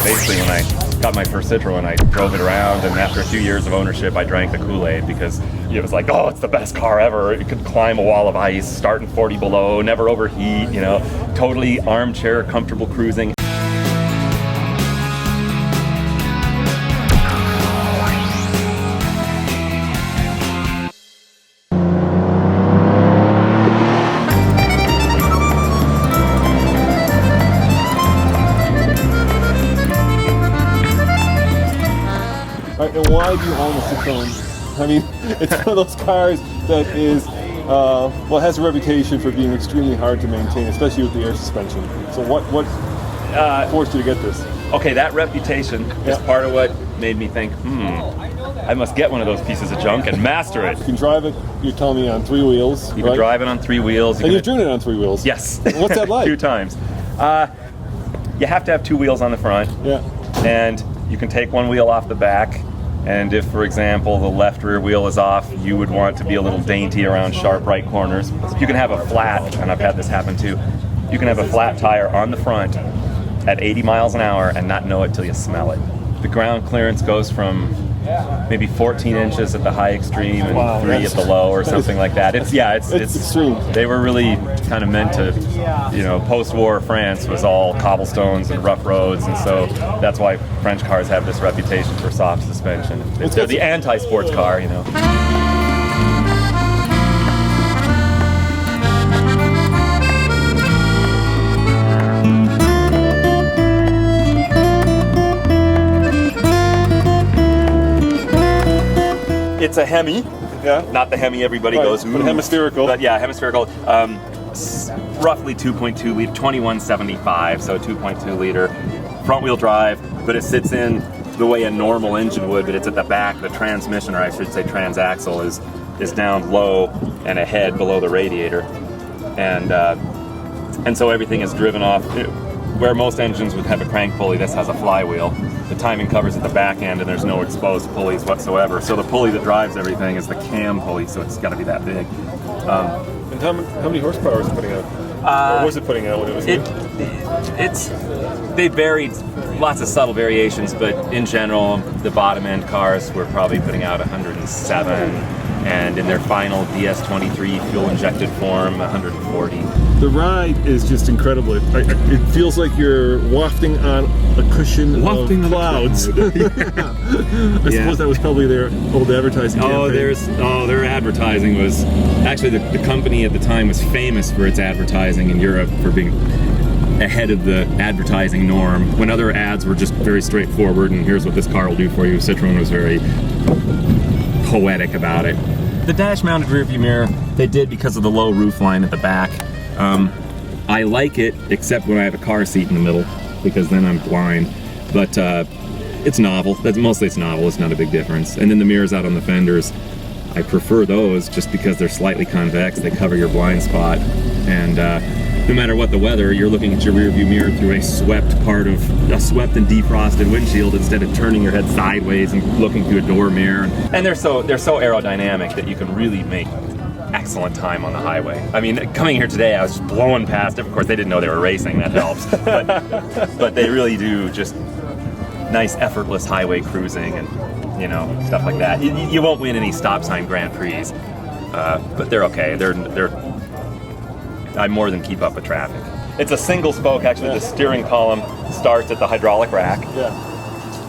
basically when I got my first Citroen, I drove it around, and after a few years of ownership, I drank the Kool-Aid because it was like, oh, it's the best car ever. It could climb a wall of ice, start in 40 below, never overheat, totally armchair, comfortable cruising. And why do you own a Citroen? I mean, it's one of those cars that is, has a reputation for being extremely hard to maintain, especially with the air suspension. So what forced you to get this? Okay, that reputation is part of what made me think, I must get one of those pieces of junk and master it. You can drive it, you're telling me, on 3 wheels, You can drive it on 3 wheels. And you've driven it on 3 wheels? Yes. What's that like? 2 times. You have to have 2 wheels on the front. Yeah. And you can take 1 wheel off the back. And if, for example, the left rear wheel is off, you would want to be a little dainty around sharp right corners. You can have a flat, and I've had this happen too, you can have a flat tire on the front at 80 miles an hour and not know it till you smell it. The ground clearance goes from maybe 14 inches at the high extreme and 3 at the low or something like that. It's extreme. They were really kind of meant to, post-war France was all cobblestones and rough roads, and so that's why French cars have this reputation for soft suspension. They're the anti-sports car, It's a Hemi, not the Hemi everybody goes, but hemispherical. But yeah, hemispherical. Roughly 2.2 liter, 2175, so 2.2 liter, front wheel drive, but it sits in the way a normal engine would, but it's at the back. The transmission, or I should say transaxle, is down low and ahead below the radiator, and so everything is driven off. Where most engines would have a crank pulley, this has a flywheel. The timing cover's at the back end, and there's no exposed pulleys whatsoever. So the pulley that drives everything is the cam pulley, so it's got to be that big. And how many horsepower is it putting out? Or was it putting out when it was new? They varied, lots of subtle variations, but in general, the bottom end cars were probably putting out 107, and in their final DS23 fuel injected form, 140. The ride is just incredible. It feels like you're wafting on a cushion of clouds. I suppose that was probably their old advertising campaign. Their advertising was actually the company at the time was famous for its advertising in Europe for being ahead of the advertising norm. When other ads were just very straightforward and here's what this car will do for you, Citroen was very poetic about it. The dash-mounted rearview mirror, they did because of the low roof line at the back. I like it, except when I have a car seat in the middle, because then I'm blind. But it's novel. Mostly it's novel. It's not a big difference. And then the mirrors out on the fenders, I prefer those just because they're slightly convex. They cover your blind spot, and no matter what the weather, you're looking at your rearview mirror through a swept and defrosted windshield instead of turning your head sideways and looking through a door mirror. And they're so aerodynamic that you can really make excellent time on the highway. I mean, coming here today, I was just blowing past it. Of course, they didn't know they were racing. That helps. But they really do just nice, effortless highway cruising and stuff like that. You won't win any stop sign Grand Prix, but they're okay. I more than keep up with traffic. It's a single spoke, actually. The steering column starts at the hydraulic rack.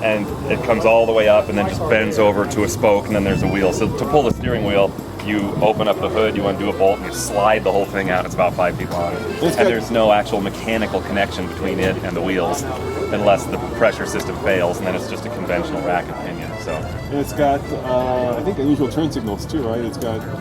And it comes all the way up and then just bends over to a spoke, and then there's a wheel. So to pull the steering wheel, you open up the hood, you undo a bolt, and you slide the whole thing out. It's about 5 feet long. And there's no actual mechanical connection between it and the wheels unless the pressure system fails, and then it's just a conventional rack and pinion. So. And it's got, I think, unusual turn signals too, right?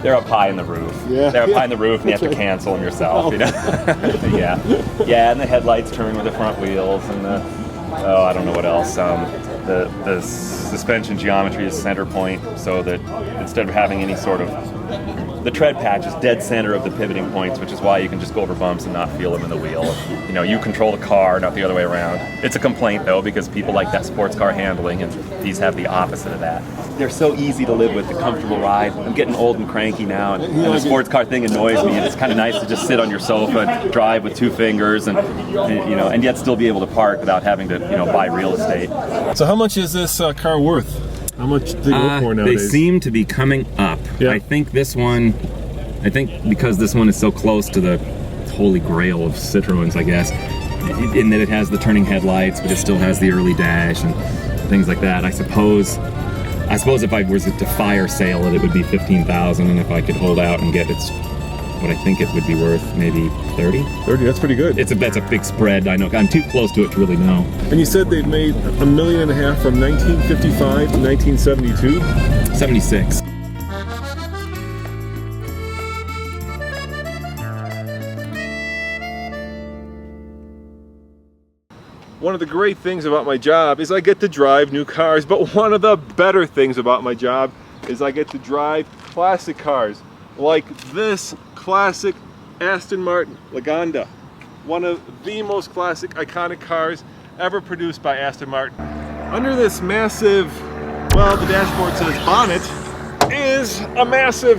They're up high in the roof. Yeah. They're up high in the roof, and you have to cancel them yourself. Yeah, and the headlights turn with the front wheels, and I don't know what else. The suspension geometry is center point, so that instead of having any sort of the tread patch is dead center of the pivoting points, which is why you can just go over bumps and not feel them in the wheel. You know, you control the car, not the other way around. It's a complaint though, because people like that sports car handling, and these have the opposite of that. They're so easy to live with, the comfortable ride. I'm getting old and cranky now, and the sports car thing annoys me. And it's kind of nice to just sit on your sofa and drive with 2 fingers, and you know, and yet still be able to park without having to, you know, buy real estate. So how much is this car worth? How much do they go for nowadays? They seem to be coming up. Yeah. I think because this one is so close to the holy grail of Citroens, I guess, in that it has the turning headlights, but it still has the early dash and things like that. I suppose if I was to fire sale it, it would be $15,000, and if I could hold out and get what I think it would be worth, maybe 30. 30, that's pretty good. That's a big spread. I know. I'm too close to it to really know. And you said they've made $1.5 million from 1955 to 1972? 76. One of the great things about my job is I get to drive new cars, but one of the better things about my job is I get to drive classic cars, like this classic Aston Martin Lagonda, one of the most classic, iconic cars ever produced by Aston Martin. Under this massive, well, the dashboard says bonnet, is a massive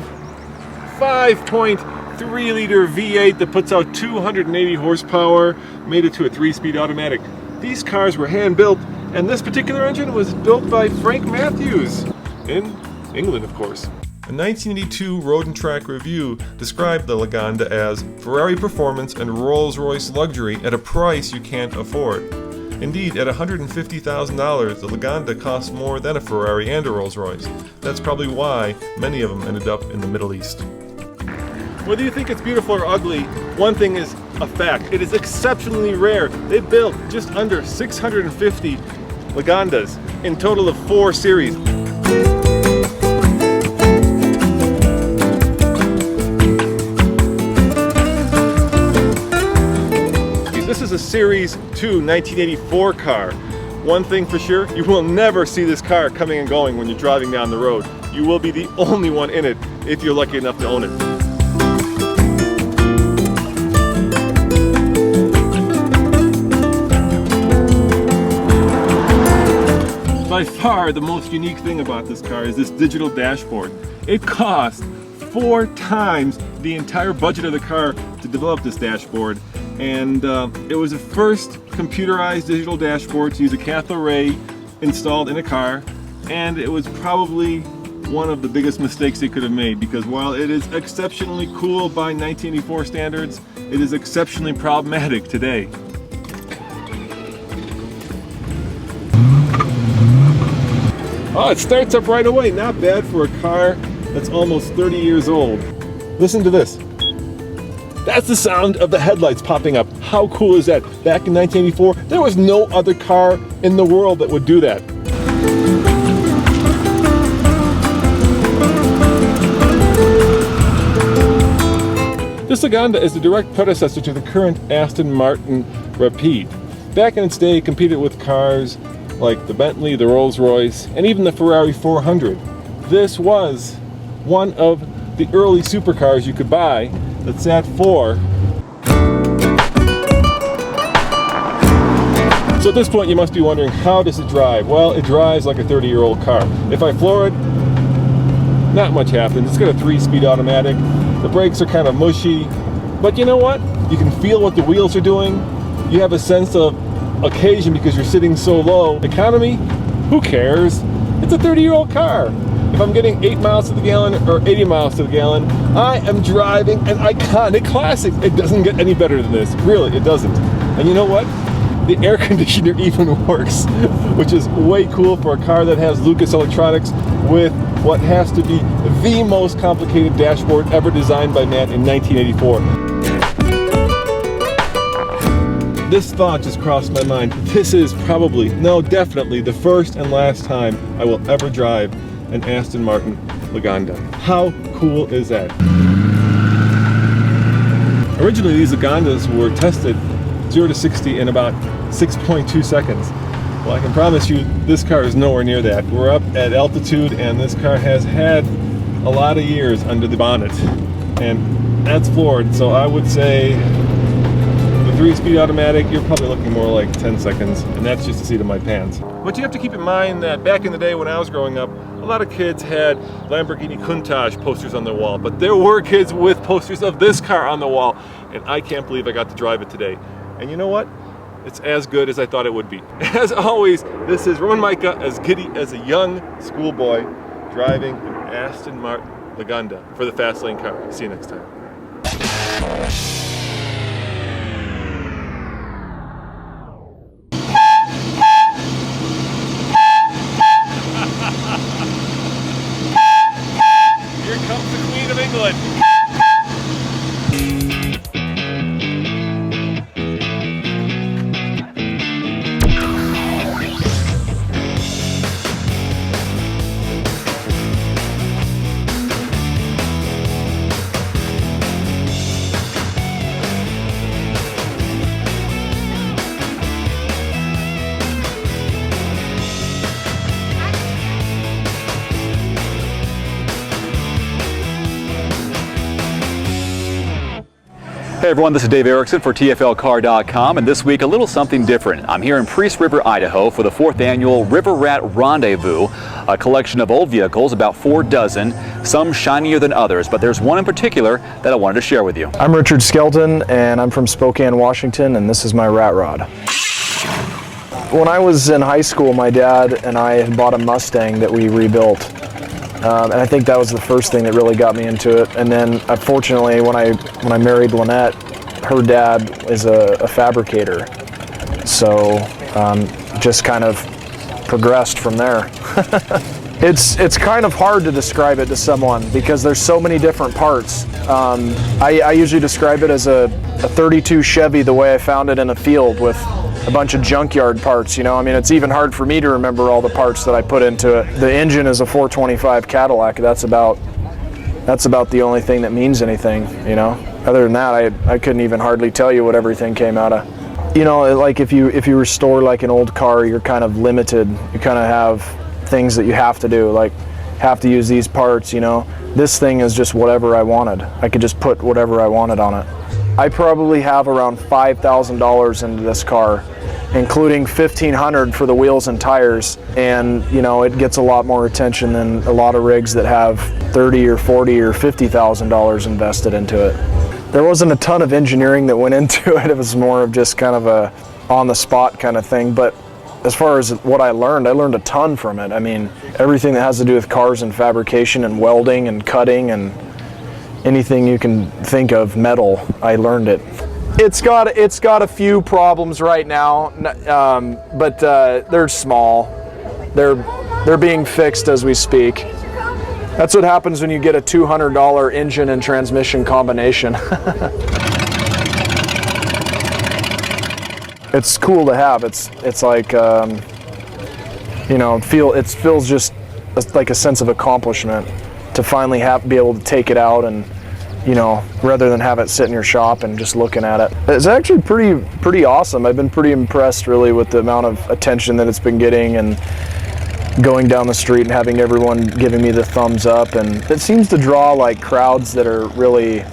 5.3 liter V8 that puts out 280 horsepower, made it to a 3-speed automatic. These cars were hand built, and this particular engine was built by Frank Matthews in England, of course. A 1982 Road & Track review described the Lagonda as Ferrari performance and Rolls-Royce luxury at a price you can't afford. Indeed, at $150,000, the Lagonda costs more than a Ferrari and a Rolls-Royce. That's probably why many of them ended up in the Middle East. Whether you think it's beautiful or ugly, one thing is a fact. It is exceptionally rare. They built just under 650 Lagondas in total of 4 series. This is a Series 2 1984 car. One thing for sure, you will never see this car coming and going when you're driving down the road. You will be the only one in it if you're lucky enough to own it. By far the most unique thing about this car is this digital dashboard. It cost 4 times the entire budget of the car to develop this dashboard, and it was the first computerized digital dashboard to use a cathode ray installed in a car, and it was probably one of the biggest mistakes they could have made, because while it is exceptionally cool by 1984 standards, it is exceptionally problematic today. Oh, it starts up right away. Not bad for a car that's almost 30 years old. Listen to this. That's the sound of the headlights popping up. How cool is that? Back in 1984, there was no other car in the world that would do that. This Lagonda is the direct predecessor to the current Aston Martin Rapide. Back in its day, it competed with cars like the Bentley, the Rolls-Royce, and even the Ferrari 400. This was one of the early supercars you could buy that sat for. So at this point you must be wondering, how does it drive? Well, it drives like a 30-year-old car. If I floor it, not much happens. It's got a 3-speed automatic. The brakes are kind of mushy, but you know what? You can feel what the wheels are doing. You have a sense of occasion because you're sitting so low. Economy? Who cares? It's a 30-year-old car. If I'm getting 8 miles to the gallon or 80 miles to the gallon, I am driving an iconic classic. It doesn't get any better than this. Really, it doesn't. And you know what? The air conditioner even works, which is way cool for a car that has Lucas Electronics with what has to be the most complicated dashboard ever designed by man in 1984. This thought just crossed my mind. This is probably, no, definitely the first and last time I will ever drive an Aston Martin Lagonda. How cool is that? Originally, these Lagondas were tested 0 to 60 in about 6.2 seconds. Well, I can promise you this car is nowhere near that. We're up at altitude, and this car has had a lot of years under the bonnet, and that's floored. So I would say the 3-speed automatic, you're probably looking more like 10 seconds, and that's just the seat of my pants. But you have to keep in mind that back in the day when I was growing up, a lot of kids had Lamborghini Countach posters on their wall, but there were kids with posters of this car on the wall, and I can't believe I got to drive it today. And you know what? It's as good as I thought it would be. As always, this is Roman Micah, as giddy as a young schoolboy, driving an Aston Martin Lagonda for the Fast Lane car. See you next time. Here comes the Queen of England. Hey everyone, this is Dave Erickson for TFLcar.com, and this week a little something different. I'm here in Priest River, Idaho for the 4th annual River Rat Rendezvous, a collection of old vehicles, about 4 dozen, some shinier than others, but there's one in particular that I wanted to share with you. I'm Richard Skelton, and I'm from Spokane, Washington, and this is my rat rod. When I was in high school, my dad and I had bought a Mustang that we rebuilt. And I think that was the first thing that really got me into it. And then, fortunately, when I married Lynette, her dad is a fabricator, so just kind of progressed from there. It's kind of hard to describe it to someone because there's so many different parts. I usually describe it as a 32 Chevy the way I found it in a field with a bunch of junkyard parts, you know. I mean, it's even hard for me to remember all the parts that I put into it. The engine is a 425 Cadillac. That's about the only thing that means anything, you know. Other than that, I couldn't even hardly tell you what everything came out of. You know, like if you restore like an old car, you're kind of limited. You kind of have things that you have to do, like have to use these parts, you know. This thing is just whatever I wanted. I could just put whatever I wanted on it. I probably have around $5,000 into this car, including $1,500 for the wheels and tires, and you know, it gets a lot more attention than a lot of rigs that have $30,000 or $40,000 or $50,000 invested into it. There wasn't a ton of engineering that went into it. It was more of just kind of a on-the-spot kind of thing, but as far as what I learned a ton from it. I mean, everything that has to do with cars and fabrication and welding and cutting and anything you can think of metal, I learned it. It's got a few problems right now, but they're small. They're being fixed as we speak. That's what happens when you get a $200 engine and transmission combination. It's cool to have. It's like you know, it feels just like a sense of accomplishment to finally be able to take it out and, you know, rather than have it sit in your shop and just looking at it. It's actually pretty awesome. I've been pretty impressed really with the amount of attention that it's been getting, and going down the street and having everyone giving me the thumbs up, and it seems to draw like crowds that are really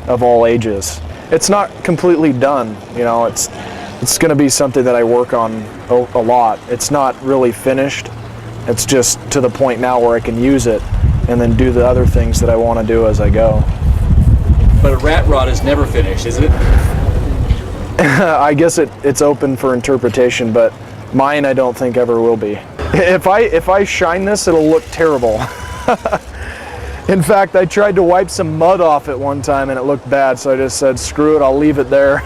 of all ages. It's not completely done, you know, it's going to be something that I work on a lot. It's not really finished. It's just to the point now where I can use it and then do the other things that I want to do as I go. But a rat rod is never finished, is it? I guess it's open for interpretation, but mine I don't think ever will be. If I shine this, it'll look terrible. In fact, I tried to wipe some mud off it one time and it looked bad, so I just said, screw it, I'll leave it there.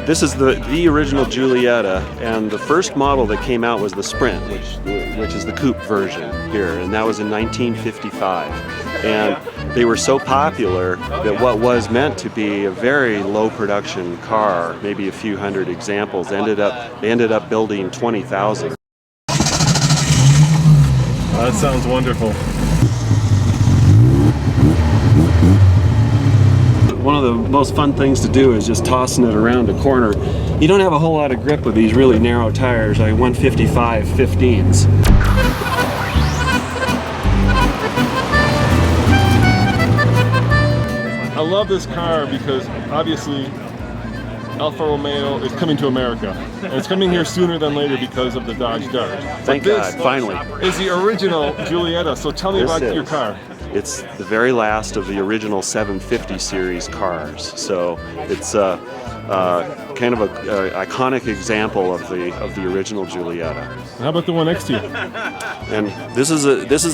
This is the original Giulietta, and the first model that came out was the Sprint, which is the coupe version here, and that was in 1955. And they were so popular that what was meant to be a very low production car, maybe a few hundred examples, they ended up building 20,000. That sounds wonderful. One of the most fun things to do is just tossing it around a corner. You don't have a whole lot of grip with these really narrow tires, like 155 15s. I love this car because obviously Alfa Romeo is coming to America, and it's coming here sooner than later because of the Dodge Dart. Thank God, finally. Is the original Giulietta, so tell me about your car. It's the very last of the original 750 series cars, so it's kind of an iconic example of the original Giulietta. How about the one next to you? And this is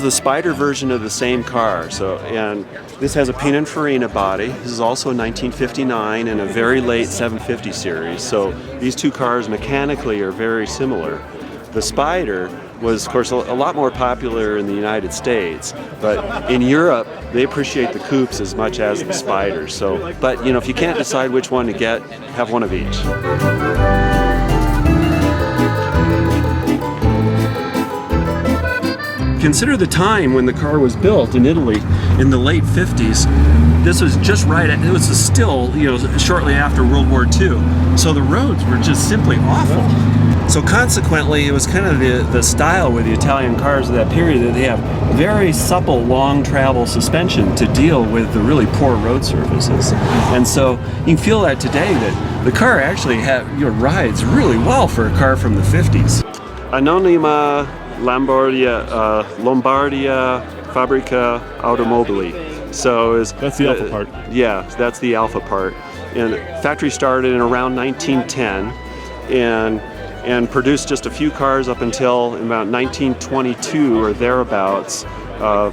the Spider version of the same car. So, and this has a Pininfarina body. This is also a 1959 and a very late 750 series. So these two cars mechanically are very similar. The Spider was, of course, a lot more popular in the United States, but in Europe they appreciate the coupes as much as the Spiders. So, but you know, if you can't decide which one to get, have one of each. Consider the time when the car was built in Italy in the late 50s. This was just right at, it was still, you know, shortly after World War II. So the roads were just simply awful. So consequently, it was kind of the style with the Italian cars of that period that they have very supple, long travel suspension to deal with the really poor road surfaces. And so you can feel that today that the car actually rides really well for a car from the 50s. Anonima Lombardia Fabbrica Automobili. So that's the Alfa part. Yeah, that's the Alfa part. And factory started in around 1910 and produced just a few cars up until about 1922 or thereabouts. A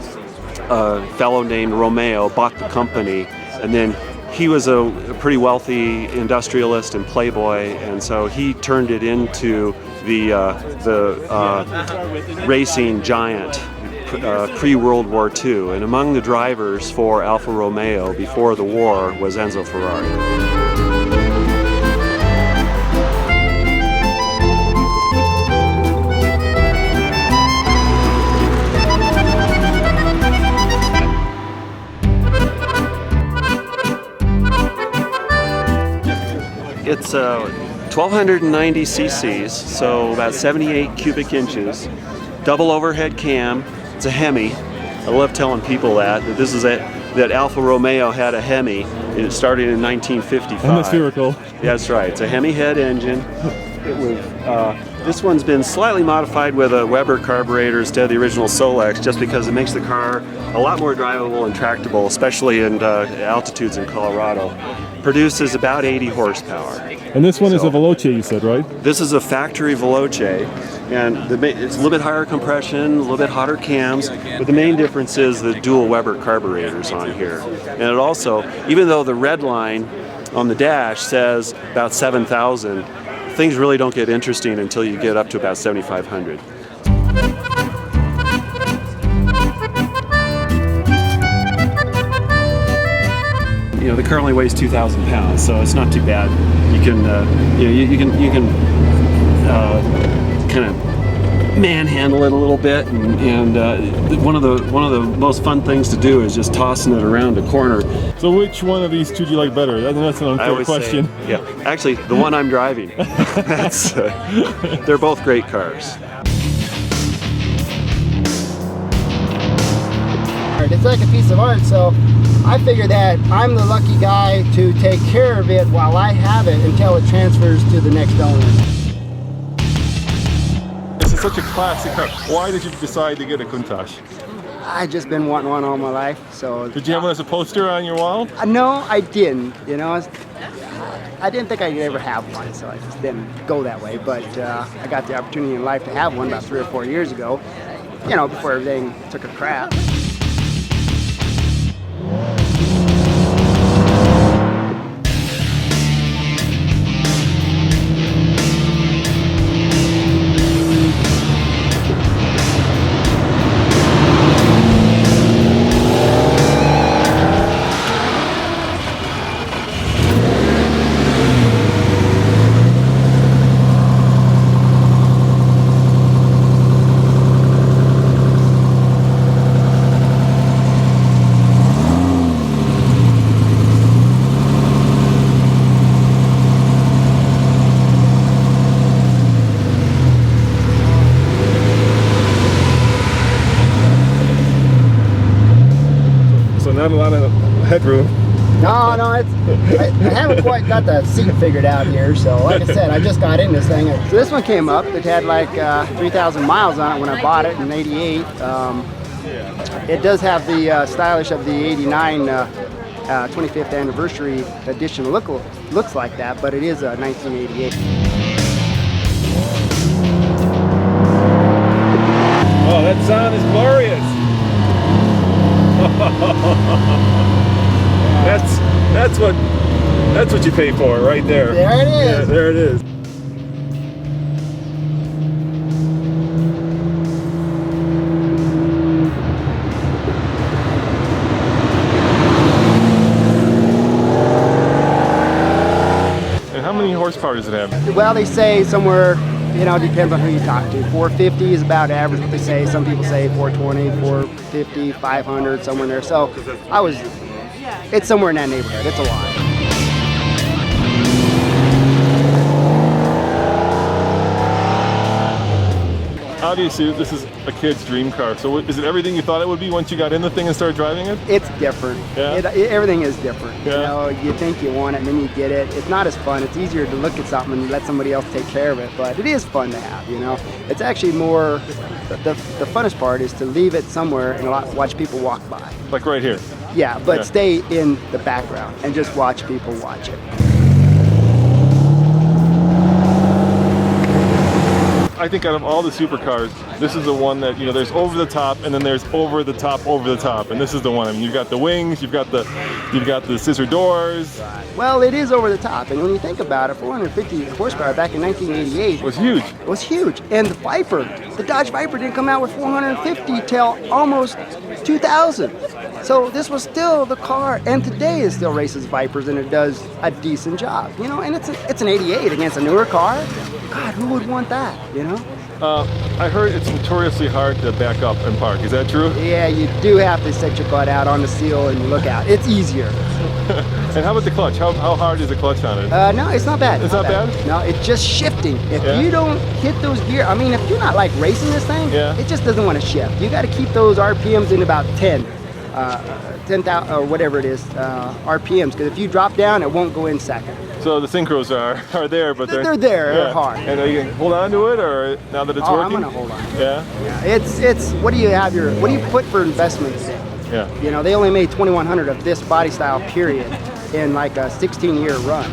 fellow named Romeo bought the company, and then he was a pretty wealthy industrialist and playboy, and so he turned it into the racing giant pre-World War II. And among the drivers for Alfa Romeo before the war was Enzo Ferrari. It's 1,290 cc's, so about 78 cubic inches, double overhead cam. It's a Hemi. I love telling people that this is that Alfa Romeo had a Hemi. It started in 1955. Hemispherical. That's right. It's a Hemi head engine. It was. This one's been slightly modified with a Weber carburetor instead of the original Solex, just because it makes the car a lot more drivable and tractable, especially in altitudes in Colorado. Produces about 80 horsepower. And this one is a Veloce, you said, right? This is a factory Veloce, and it's a little bit higher compression, a little bit hotter cams, but the main difference is the dual Weber carburetors on here. And it also, even though the red line on the dash says about 7,000, things really don't get interesting until you get up to about 7,500. You know, the car only weighs 2,000 pounds, so it's not too bad. You can, you can kind of manhandle it a little bit, and one of the most fun things to do is just tossing it around a corner. So which one of these two do you like better? That's an unfair question. Yeah, actually, the one I'm driving. They're both great cars. It's like a piece of art, so I figure that I'm the lucky guy to take care of it while I have it until it transfers to the next owner. This is such a classic car. Why did you decide to get a Countach? I've just been wanting one all my life, so... Did you have one as a poster on your wall? No, I didn't, you know. I didn't think I could ever have one, so I just didn't go that way, but I got the opportunity in life to have one about 3 or 4 years ago, you know, before everything took a crap. headroom. No, it's I haven't quite got the seat figured out here. So like I said, I just got in this thing. So this one came up. It had like 3,000 miles on it when I bought it in '88. It does have the stylish of the '89 25th anniversary edition looks like that, but it is a 1988. Oh, that sound is glorious. That's what you pay for right there. There it is. Yeah, there it is. And how many horsepower does it have? Well, they say somewhere, you know, depends on who you talk to. 450 is about average, what they say. Some people say 420, 450, 500, somewhere in there. So it's somewhere in that neighborhood. It's a lot. Obviously, this is a kid's dream car. So is it everything you thought it would be once you got in the thing and started driving it? It's different. Yeah? Everything is different. Yeah. You know, you think you want it and then you get it. It's not as fun. It's easier to look at something and let somebody else take care of it, but it is fun to have, you know. It's actually more, the funnest part is to leave it somewhere and watch people walk by. Like right here. Yeah, but Yeah. stay in the background and just watch people watch it. I think out of all the supercars, this is the one that, you know, there's over the top and then there's over the top, and this is the one. I mean, you've got the wings, you've got the scissor doors. Well, it is over the top, and when you think about it, 450 horsepower back in 1988 It was huge. was huge. And the Viper, the Dodge Viper didn't come out with 450 till almost 2000. So this was still the car, and today it still races Vipers, and it does a decent job, you know. And it's an '88 against a newer car. God, who would want that, you know? I heard it's notoriously hard to back up and park. Is that true? Yeah, you do have to set your butt out on the seal and look out. It's easier. And how about the clutch? How hard is the clutch on it? No, it's not bad. It's not bad? No, it's just shifting. If Yeah. you don't hit those gears, I mean, if you're not like racing this thing, Yeah. it just doesn't want to shift. You got to keep those RPMs in about 10,000 or whatever it is, RPMs. Because if you drop down, it won't go in second. So the synchros are there, but They're there. They're hard. And are you gonna hold on to it, or now that it's Oh, working? I'm gonna hold on. Yeah. Yeah, it's what do you put for investments in? Yeah. You know, they only made 2,100 of this body style period in like a 16-year run.